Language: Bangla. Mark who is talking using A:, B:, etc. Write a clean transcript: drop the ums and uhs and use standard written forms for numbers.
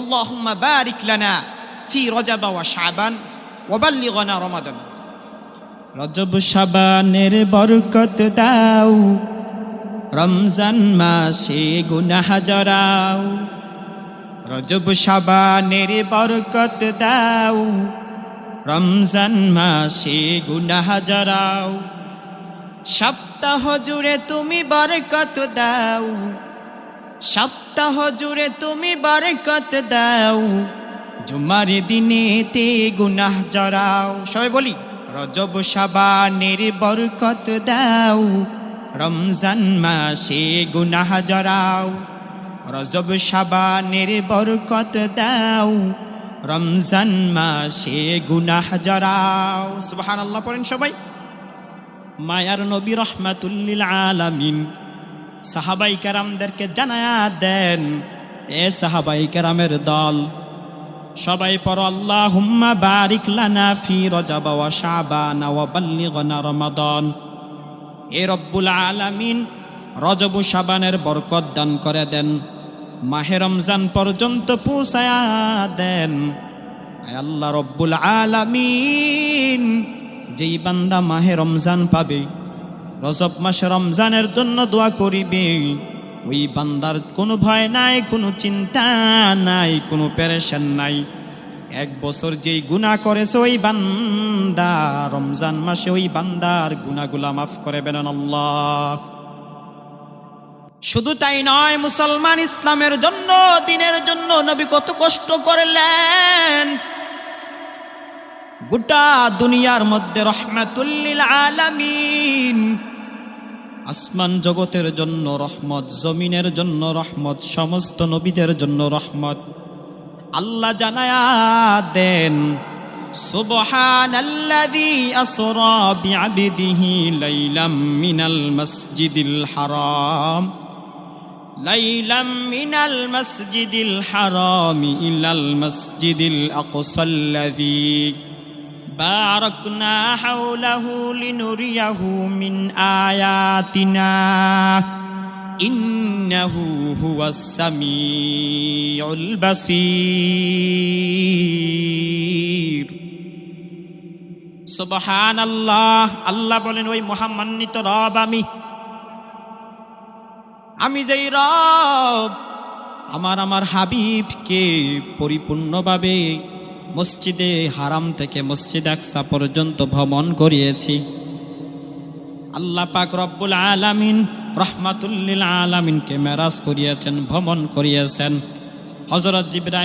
A: আল্লাহুম্মা বারিক লানা ফি রজব ওয়া শাবান ওয়া বাল্লিগনা রমাদান।
B: রজব শাবানের বরকত দাও, রমজান মাসে গুনাহ জরাও। রজব শাবানের বরকত দাও, রমজান মাসে গুনাহ জরাও। সপ্তাহ জুড়ে তুমি বরকত দাও, সপ্তাহ জুড়ে তুমি বরকত দাও। জুমার দিনেতে গুনাহ জরাও। সবাই বলি, রজব শাবানের বরকত দাও, রমজান মাসে গুনাহ জরাও। রজব শাবানের বরকত দাও, রমজান মাসে গুনাহ জরাও। সুবহানাল্লাহ পড়েন সবাই। মায়ার নবী রাহমাতুল লিল আলামিন সাহাবায়ে কেরামদেরকে জানায়া দেন, এ সাহাবায়ে কেরামের দল, সবাই পড়ো আল্লাহুম্মা বারিক লানা ফি রজব ওয়া শাবান ওয়া বাল্লিগনা রমাদান। এ রব্বুল আলামিন রজব শাবানের বরকত দান করে দেন, মাহে রমজান পর্যন্ত পৌঁছায়া দেন। আয় আল্লাহ রব্বুল আলামিন, যেই বান্দা মাহে রমজান পাবে, রজব মাসে রমজানের জন্য দোয়া করিবে, ওই বান্দার কোনো ভয় নাই, কোনো চিন্তা নাই, কোনো পেরেশান নাই। এক বছর যেই গুনাহ করেছে ওই বান্দা রমজান মাসে ওই বান্দার গুনাহগুলা মাফ করে বেনান আল্লাহ। শুধু তাই নয়, মুসলমান ইসলামের জন্য, দ্বীনের জন্য নবী কত কষ্ট করলেন। গোটা দুনিয়ার মধ্যে রাহমাতুল লিল আলামিন, আসমান জগতের জন্য রহমত, জমিনের জন্য রহমত, সমস্ত নবীদের জন্য রহমত। আল্লাহ জানায়া দেন, সুবহানাল্লাযী আসরা বিআবদিহি লাইলাম মিনাল মাসজিদিল হারাম, লাইলাম মিনাল মাসজিদিল হারাম ইলাল মাসজিদিল আকসাল্লাযী বারাকনা হাওলাহু লিনুরিয়াহু মিন আয়াতিনা ইন্নাহু হুয়াস সামিউল বাসীর। সুবহানাল্লাহ। আল্লাহ বলেন, ওই মহামান্বিত রব আমি যেই রব আমার হাবিবকে পরিপূর্ণভাবে মসজিদে হারাম থেকে মসজিদ আকসা পর্যন্ত ভ্রমণ করিয়েছি। আল্লাহ পাক রব্বুল আলামিন রাহমাতুল লিল আলামিনকে মেরাজ করিয়েছেন, ভ্রমণ করিয়েছেন। হযরত জিবরাইল